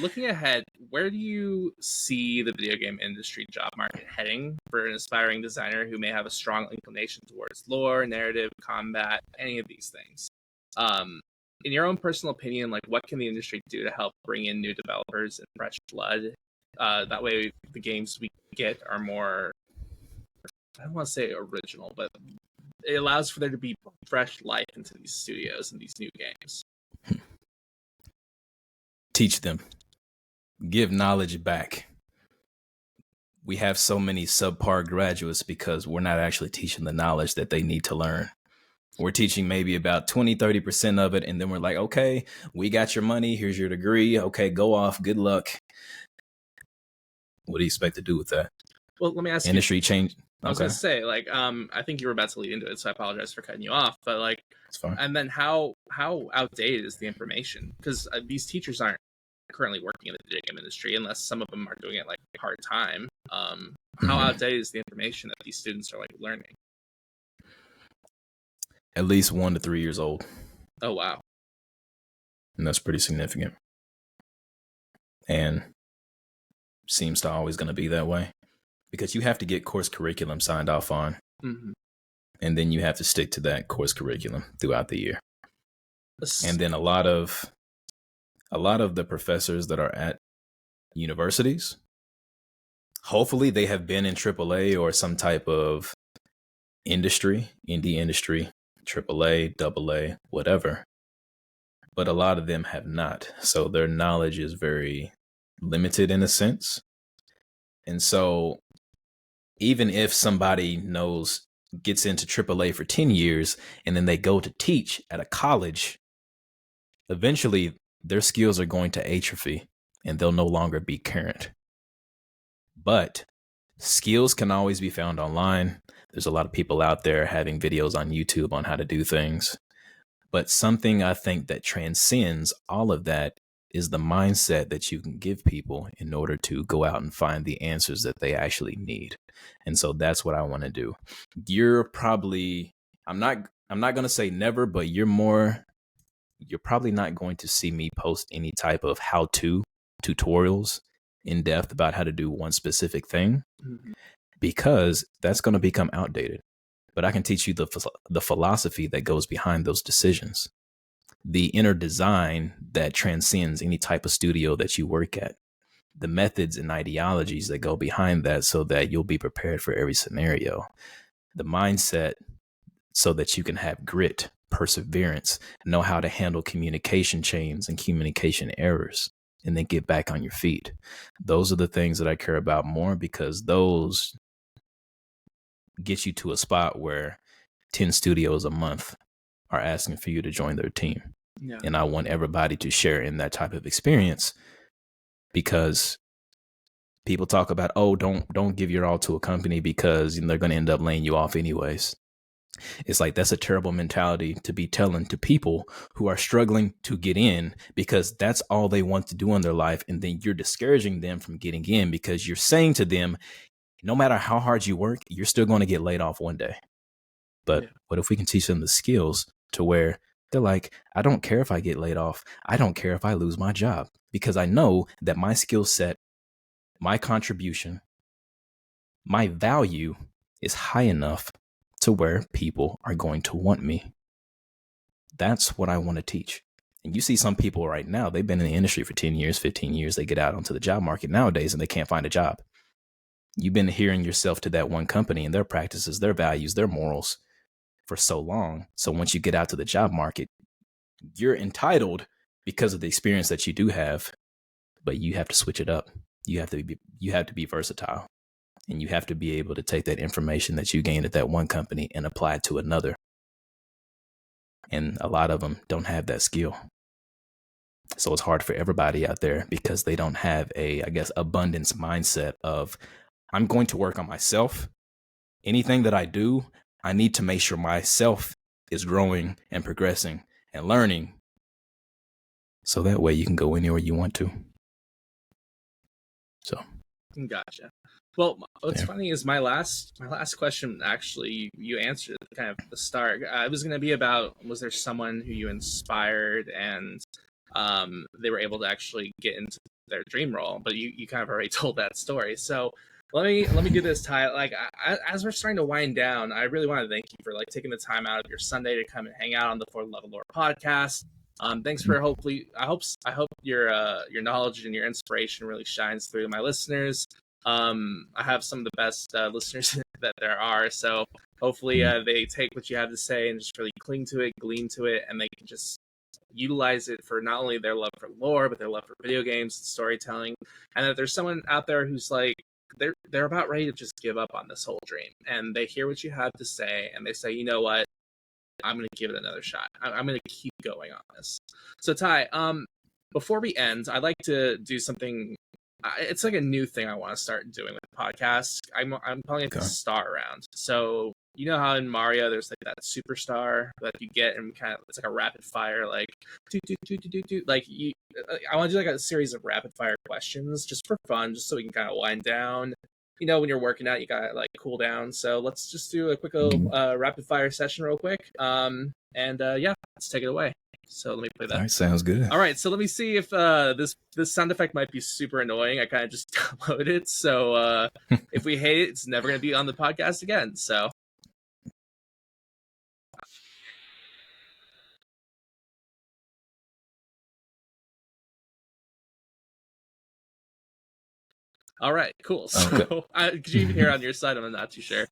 [SPEAKER 1] looking ahead, where do you see the video game industry job market heading for an aspiring designer who may have a strong inclination towards lore, narrative, combat, any of these things? In your own personal opinion, like, what can the industry do to help bring in new developers and fresh blood? That way the games we get are more, I don't want to say original, but it allows for there to be fresh life into these studios and these new games.
[SPEAKER 2] Teach them. Give knowledge back. We have so many subpar graduates because we're not actually teaching the knowledge that they need to learn. We're teaching maybe about 20-30% of it, and then we're like, okay, we got your money. Here's your degree. Okay, go off. Good luck. What do you expect to do with that?
[SPEAKER 1] Well, let me ask
[SPEAKER 2] industry change.
[SPEAKER 1] I was going to say, like, I think you were about to lead into it, so I apologize for cutting you off. But, like,
[SPEAKER 2] it's fine.
[SPEAKER 1] And then how outdated is the information? Because these teachers aren't currently working in the video game industry, unless some of them are doing it, like, part-time. How outdated is the information that these students are, like, learning?
[SPEAKER 2] At least 1 to 3 years old.
[SPEAKER 1] Oh, wow.
[SPEAKER 2] And that's pretty significant. And seems to always going to be that way, because you have to get course curriculum signed off on. And then you have to stick to that course curriculum throughout the year. And then a lot of the professors that are at universities, hopefully they have been in AAA or some type of indie industry, AAA, AA, whatever. But a lot of them have not. So their knowledge is very limited in a sense. And so even if somebody gets into AAA for 10 years and then they go to teach at a college, eventually their skills are going to atrophy and they'll no longer be current. But skills can always be found online. There's a lot of people out there having videos on YouTube on how to do things. But something I think that transcends all of that is the mindset that you can give people in order to go out and find the answers that they actually need. And so that's what I want to do. You're probably, I'm not going to say never, but you're probably not going to see me post any type of how-to tutorials in depth about how to do one specific thing, because that's going to become outdated. But I can teach you the philosophy that goes behind those decisions, the inner design that transcends any type of studio that you work at, the methods and ideologies that go behind that so that you'll be prepared for every scenario, the mindset so that you can have grit, perseverance, know how to handle communication chains and communication errors, and then get back on your feet. Those are the things that I care about more, because those get you to a spot where 10 studios a month are asking for you to join their team. Yeah. And I want everybody to share in that type of experience, because people talk about, oh, don't give your all to a company because they're going to end up laying you off anyways. It's like, that's a terrible mentality to be telling to people who are struggling to get in, because that's all they want to do in their life. And then you're discouraging them from getting in because you're saying to them, no matter how hard you work, you're still going to get laid off one day. But what if we can teach them the skills to where they're like, I don't care if I get laid off. I don't care if I lose my job, because I know that my skill set, my contribution, my value is high enough to where people are going to want me. That's what I want to teach. And you see some people right now, they've been in the industry for 10 years, 15 years. They get out onto the job market nowadays and they can't find a job. You've been adhering yourself to that one company and their practices, their values, their morals for so long. So once you get out to the job market, you're entitled because of the experience that you do have, but you have to switch it up. You have to be versatile, and you have to be able to take that information that you gained at that one company and apply it to another. And a lot of them don't have that skill. So it's hard for everybody out there because they don't have abundance mindset of, I'm going to work on myself. Anything that I do, I need to make sure myself is growing and progressing and learning, so that way you can go anywhere you want to. So,
[SPEAKER 1] gotcha. Well, what's funny is my last question, actually, you answered at kind of the start. It was going to be about, was there someone who you inspired and they were able to actually get into their dream role? But you kind of already told that story. So let me do this, Ty. Like, as we're starting to wind down, I really want to thank you for taking the time out of your Sunday to come and hang out on the For the Love of Lore podcast. Thanks for I hope your knowledge and your inspiration really shines through my listeners. I have some of the best listeners that there are, so hopefully they take what you have to say and just really cling to it, glean to it, and they can just utilize it for not only their love for lore, but their love for video games and storytelling. And that there's someone out there who's like, they're about ready to just give up on this whole dream, and they hear what you have to say and they say, you know what, I'm going to give it another shot. I'm going to keep going on this. So Ty, before we end, I'd like to do something. It's like a new thing I want to start doing with the podcast. I'm calling it the star round. So you know how in Mario there's like that superstar that you get, and kind of it's like a rapid fire, like like you. I want to do like a series of rapid fire questions just for fun, just so we can kind of wind down. You know, when you're working out, you gotta like cool down. So let's just do a quick rapid fire session real quick. Let's take it away. So let me play that.
[SPEAKER 2] All right, sounds good.
[SPEAKER 1] All right, so let me see if this sound effect might be super annoying. I kind of just downloaded it, so if we hate it, it's never going to be on the podcast again. So, all right, cool. So, could you even hear it on your side? I'm not too sure.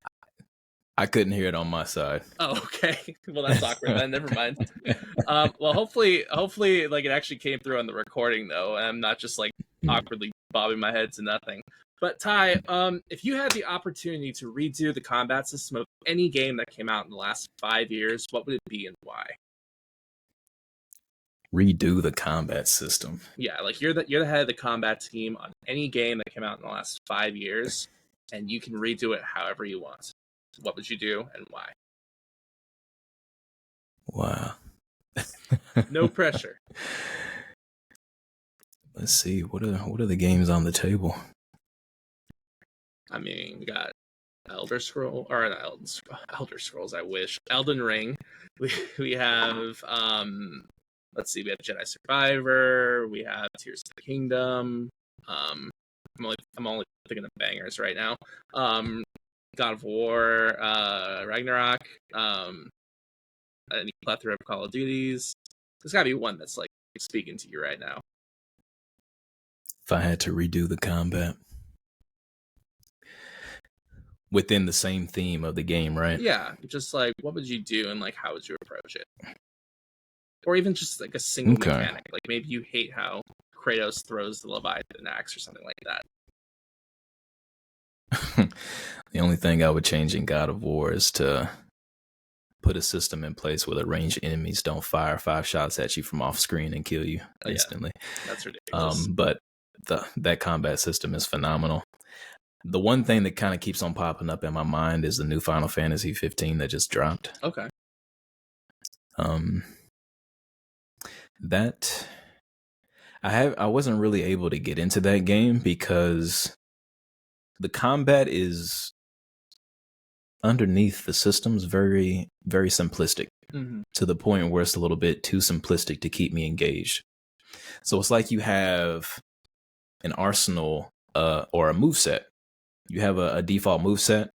[SPEAKER 2] I couldn't hear it on my side.
[SPEAKER 1] Oh, okay. Well, that's awkward then. Never mind. Well, hopefully, like it actually came through on the recording though, and I'm not just like awkwardly bobbing my head to nothing. But Ty, if you had the opportunity to redo the combat system of any game that came out in the last 5 years, what would it be and why?
[SPEAKER 2] Redo the combat system.
[SPEAKER 1] Yeah, like you're the head of the combat team on any game that came out in the last 5 years, and you can redo it however you want. What would you do and why?
[SPEAKER 2] Wow.
[SPEAKER 1] No pressure.
[SPEAKER 2] Let's see. What are the games on the table?
[SPEAKER 1] I mean, we got Elder Scroll or not Elder Scrolls. I wish Elden Ring. We have let's see. We have Jedi Survivor. We have Tears of the Kingdom. I'm only thinking of bangers right now. God of War, Ragnarok. A plethora of Call of Duties. There's got to be one that's like speaking to you right now.
[SPEAKER 2] If I had to redo the combat within the same theme of the game, right?
[SPEAKER 1] Yeah, just like what would you do and like how would you approach it? Or even just like a single mechanic. Like maybe you hate how Kratos throws the Leviathan axe or something like that.
[SPEAKER 2] The only thing I would change in God of War is to put a system in place where the ranged enemies don't fire 5 shots at you from off screen and kill you instantly.
[SPEAKER 1] Yeah, that's ridiculous.
[SPEAKER 2] But that combat system is phenomenal. The one thing that kind of keeps on popping up in my mind is the new Final Fantasy 15 that just dropped.
[SPEAKER 1] Okay.
[SPEAKER 2] That I wasn't really able to get into that game because the combat is underneath the system's very, very simplistic to the point where it's a little bit too simplistic to keep me engaged. So it's like you have an arsenal or a moveset. You have a default moveset.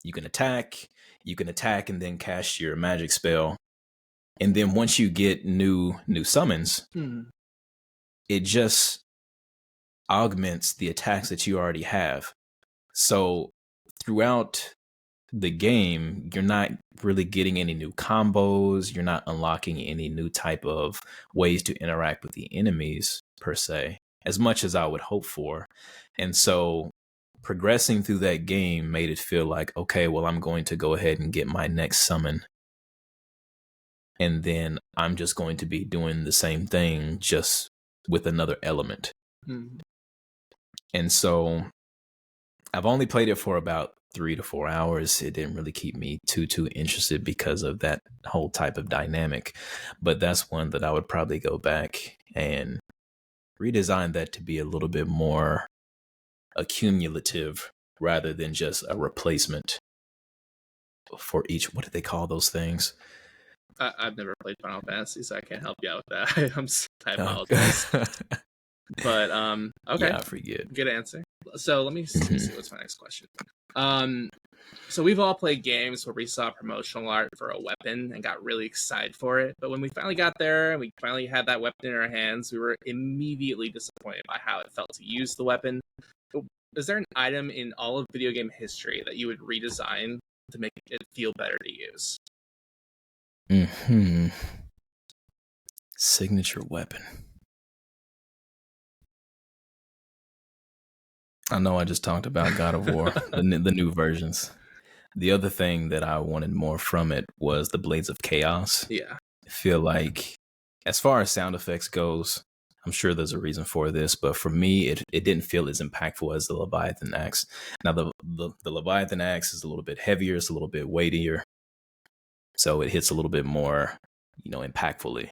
[SPEAKER 2] You can attack and then cast your magic spell. And then once you get new summons, it just augments the attacks that you already have. So throughout the game, you're not really getting any new combos. You're not unlocking any new type of ways to interact with the enemies per se, as much as I would hope for. And so progressing through that game made it feel like, okay, well, I'm going to go ahead and get my next summon. And then I'm just going to be doing the same thing, just with another element. And so I've only played it for about 3 to 4 hours. It didn't really keep me too interested because of that whole type of dynamic. But that's one that I would probably go back and redesign that to be a little bit more accumulative rather than just a replacement for each. What do they call those things?
[SPEAKER 1] I've never played Final Fantasy, so I can't help you out with that. I apologize. But okay.
[SPEAKER 2] Yeah, I forget.
[SPEAKER 1] Good answer. So let me see what's my next question. So we've all played games where we saw promotional art for a weapon and got really excited for it. But when we finally got there and we finally had that weapon in our hands, we were immediately disappointed by how it felt to use the weapon. Is there an item in all of video game history that you would redesign to make it feel better to use?
[SPEAKER 2] Signature weapon. I know I just talked about God of War, the new versions. The other thing that I wanted more from it was the Blades of Chaos.
[SPEAKER 1] Yeah.
[SPEAKER 2] I feel like, as far as sound effects goes, I'm sure there's a reason for this, but for me, it didn't feel as impactful as the Leviathan axe. Now, the Leviathan axe is a little bit heavier, it's a little bit weightier, so it hits a little bit more, impactfully.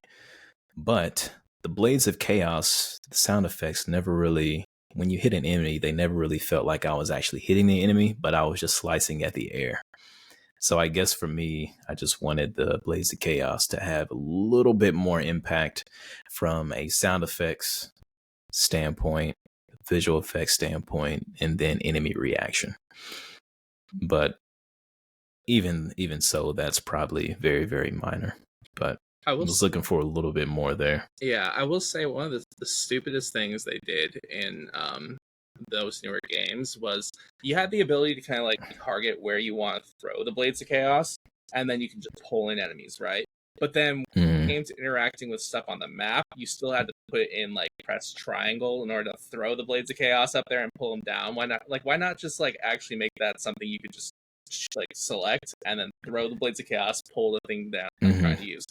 [SPEAKER 2] But the Blades of Chaos, the sound effects never really, when you hit an enemy, they never really felt like I was actually hitting the enemy, but I was just slicing at the air. So I guess for me, I just wanted the Blades of Chaos to have a little bit more impact from a sound effects standpoint, visual effects standpoint, and then enemy reaction. But even so, that's probably very, very minor. But I was looking for a little bit more there.
[SPEAKER 1] Yeah, I will say one of the stupidest things they did in those newer games was you had the ability to kind of like target where you want to throw the Blades of Chaos, and then you can just pull in enemies, right? But then when it came to interacting with stuff on the map, you still had to put in like press triangle in order to throw the Blades of Chaos up there and pull them down. Why not just like actually make that something you could just like select and then throw the Blades of Chaos, pull the thing down I'm trying to use.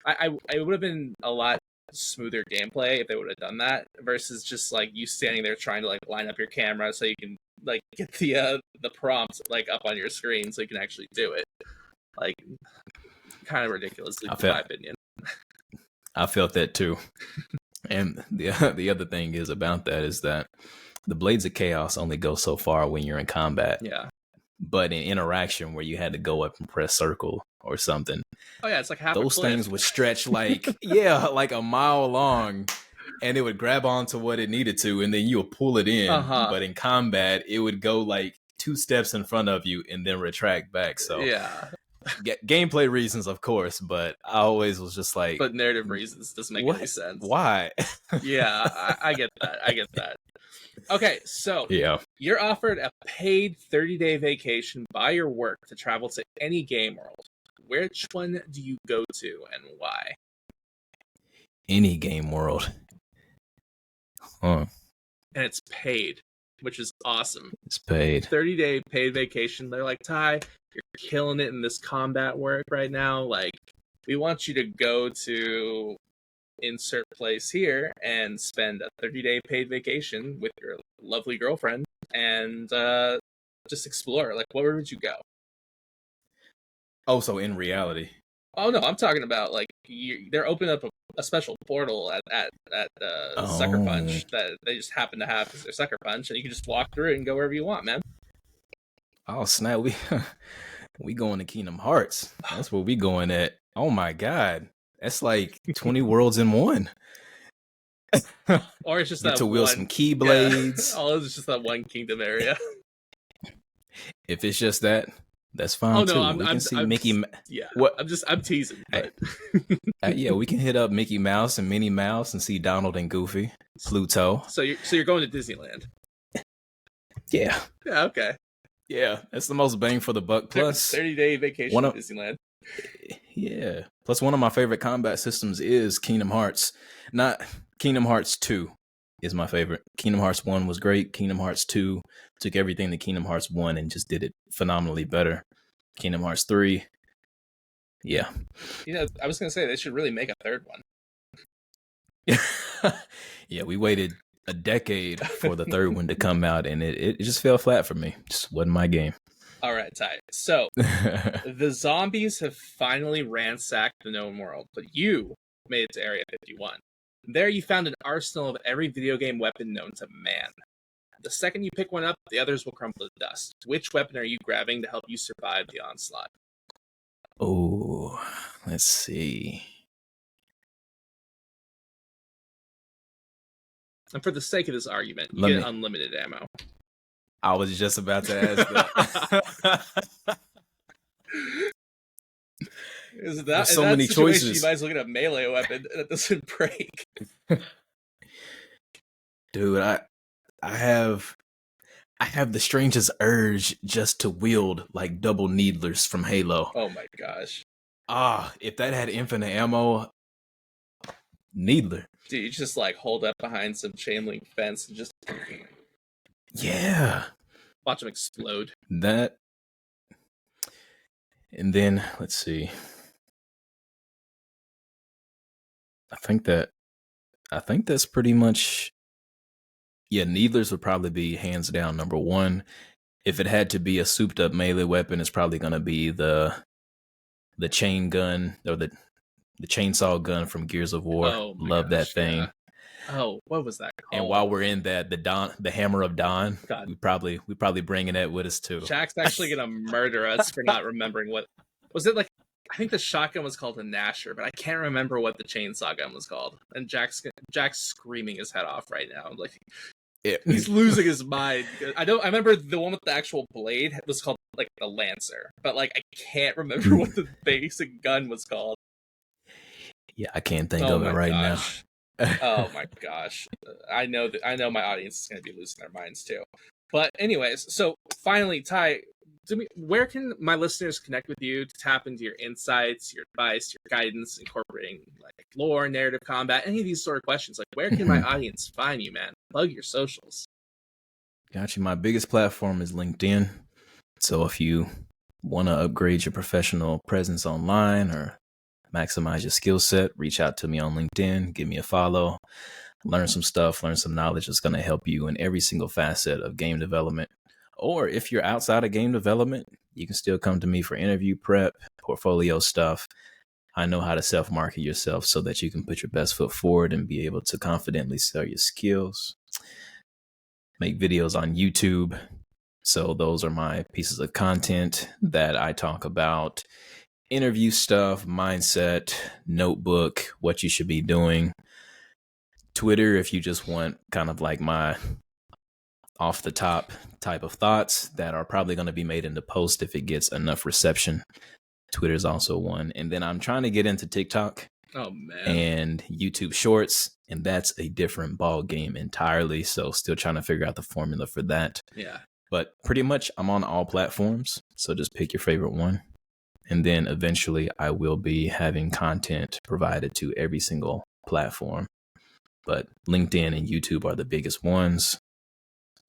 [SPEAKER 1] I would have been a lot smoother gameplay if they would have done that versus just like you standing there trying to like line up your camera so you can like get the prompt like up on your screen so you can actually do it. Like kind of ridiculous in my opinion.
[SPEAKER 2] I felt that too. And the other thing is about that is that the Blades of Chaos only go so far when you're in combat.
[SPEAKER 1] Yeah.
[SPEAKER 2] But in interaction where you had to go up and press circle or something,
[SPEAKER 1] Oh yeah, it's like half a
[SPEAKER 2] those
[SPEAKER 1] cliff.
[SPEAKER 2] things would stretch like like a mile long, and it would grab onto what it needed to, and then you would pull it in. But in combat, it would go like 2 steps in front of you and then retract back. So
[SPEAKER 1] yeah,
[SPEAKER 2] gameplay reasons, of course, but I always was just like,
[SPEAKER 1] but narrative reasons doesn't make any sense.
[SPEAKER 2] Why?
[SPEAKER 1] Yeah, I get that. I get that. Okay, so
[SPEAKER 2] yeah,
[SPEAKER 1] you're offered a paid 30-day vacation by your work to travel to any game world. Which one do you go to and why?
[SPEAKER 2] any game world. Huh.
[SPEAKER 1] And it's paid, which is awesome.
[SPEAKER 2] It's paid.
[SPEAKER 1] 30-day paid vacation. They're like, Ty, you're killing it in this combat work right now. Like, we want you to go to insert place here and spend a 30-day paid vacation with your lovely girlfriend and just explore. Like, where would you go?
[SPEAKER 2] Oh, so in reality.
[SPEAKER 1] Oh no, I'm talking about like they're opening up a special portal at Sucker Punch that they just happen to have because they're Sucker Punch, and you can just walk through it and go wherever you want, man.
[SPEAKER 2] Oh snap, we going to Kingdom Hearts. That's where we going at. Oh my god, that's like 20 worlds in one.
[SPEAKER 1] Or it's just
[SPEAKER 2] get
[SPEAKER 1] that
[SPEAKER 2] to wield some keyblades.
[SPEAKER 1] Yeah. Oh, it's just that one kingdom area.
[SPEAKER 2] If it's just that, that's fine.
[SPEAKER 1] Oh no,
[SPEAKER 2] too.
[SPEAKER 1] I'm
[SPEAKER 2] see Mickey.
[SPEAKER 1] Yeah,
[SPEAKER 2] what?
[SPEAKER 1] I'm teasing. But...
[SPEAKER 2] yeah, we can hit up Mickey Mouse and Minnie Mouse and see Donald and Goofy, Pluto.
[SPEAKER 1] So you're going to Disneyland.
[SPEAKER 2] Yeah.
[SPEAKER 1] Yeah. Okay.
[SPEAKER 2] Yeah, that's the most bang for the buck. Plus
[SPEAKER 1] 30-day vacation to Disneyland.
[SPEAKER 2] Yeah. Plus, one of my favorite combat systems is Kingdom Hearts. Not Kingdom Hearts 2 is my favorite. Kingdom Hearts 1 was great. Kingdom Hearts 2 took everything that Kingdom Hearts 1 and just did it phenomenally better. Kingdom Hearts 3, yeah.
[SPEAKER 1] You know, I was going to say they should really make a third one.
[SPEAKER 2] Yeah, we waited a decade for the third one to come out, and it just fell flat for me. Just wasn't my game.
[SPEAKER 1] All right, Ty. So, the zombies have finally ransacked the known world, but you made it to Area 51. There you found an arsenal of every video game weapon known to man. The second you pick one up, the others will crumble to dust. Which weapon are you grabbing to help you survive the onslaught?
[SPEAKER 2] Oh, let's see.
[SPEAKER 1] And for the sake of this argument, you get unlimited ammo.
[SPEAKER 2] I was just about to ask that.
[SPEAKER 1] There's
[SPEAKER 2] so many choices.
[SPEAKER 1] You might as well get a melee weapon that doesn't break.
[SPEAKER 2] Dude, I have the strangest urge just to wield like double needlers from Halo.
[SPEAKER 1] Oh my gosh.
[SPEAKER 2] If that had infinite ammo, needler.
[SPEAKER 1] Dude, you just like hold up behind some chain link fence and just
[SPEAKER 2] yeah,
[SPEAKER 1] watch them explode.
[SPEAKER 2] That, and then let's see. I think that's pretty much. Yeah, needlers would probably be hands down number one. If it had to be a souped up melee weapon, it's probably gonna be the chain gun or the chainsaw gun from Gears of War.
[SPEAKER 1] Oh
[SPEAKER 2] Love that thing.
[SPEAKER 1] Yeah. Oh, what was that called?
[SPEAKER 2] And while we're in that, the Hammer of Dawn,
[SPEAKER 1] God.
[SPEAKER 2] we probably bringing that with us too.
[SPEAKER 1] Jack's actually gonna murder us for not remembering what was it like. I think the shotgun was called a Nasher, but I can't remember what the chainsaw gun was called. And Jack's screaming his head off right now. Like he's losing his mind. I remember the one with the actual blade was called like the Lancer, but like I can't remember what the basic gun was called.
[SPEAKER 2] Yeah, I can't think of it right now.
[SPEAKER 1] Oh my gosh. I know my audience is going to be losing their minds too. But anyways, so finally, Ty, where can my listeners connect with you to tap into your insights, your advice, your guidance, incorporating like lore, narrative, combat, any of these sort of questions? Like, where can my audience find you, man? Plug your socials.
[SPEAKER 2] Got you. My biggest platform is LinkedIn. So if you want to upgrade your professional presence online or maximize your skill set, reach out to me on LinkedIn, give me a follow, learn some stuff, learn some knowledge that's going to help you in every single facet of game development. Or if you're outside of game development, you can still come to me for interview prep, portfolio stuff. I know how to self-market yourself so that you can put your best foot forward and be able to confidently sell your skills. Make videos on YouTube. So those are my pieces of content that I talk about. Interview stuff, mindset, notebook, what you should be doing. Twitter, if you just want kind of like my off the top type of thoughts that are probably going to be made into post if it gets enough reception. Twitter is also one. And then I'm trying to get into TikTok and YouTube Shorts, and that's a different ball game entirely. So still trying to figure out the formula for that.
[SPEAKER 1] Yeah.
[SPEAKER 2] But pretty much I'm on all platforms. So just pick your favorite one. And then eventually I will be having content provided to every single platform. But LinkedIn and YouTube are the biggest ones.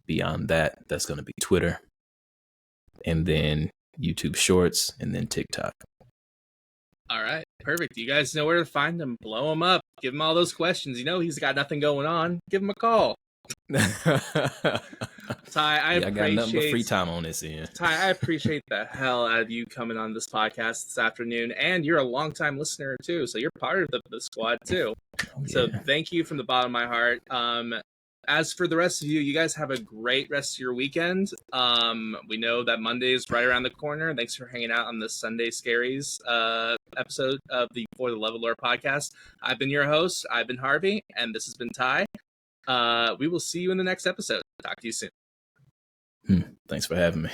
[SPEAKER 2] Beyond that, that's going to be Twitter, and then YouTube Shorts, and then TikTok.
[SPEAKER 1] All right, perfect. You guys know where to find him. Blow him up. Give him all those questions. You know he's got nothing going on. Give him a call. Ty, I
[SPEAKER 2] got nothing but free time on this end.
[SPEAKER 1] Ty, I appreciate the hell out of you coming on this podcast this afternoon, and you're a longtime listener too, so you're part of the squad too. Oh, yeah. So thank you from the bottom of my heart. As for the rest of you, you guys have a great rest of your weekend. We know that Monday is right around the corner. Thanks for hanging out on the Sunday Scaries episode of the For the Love of Lore podcast. I've been your host. I've been Harvey, and this has been Ty. We will see you in the next episode. Talk to you soon.
[SPEAKER 2] Thanks for having me.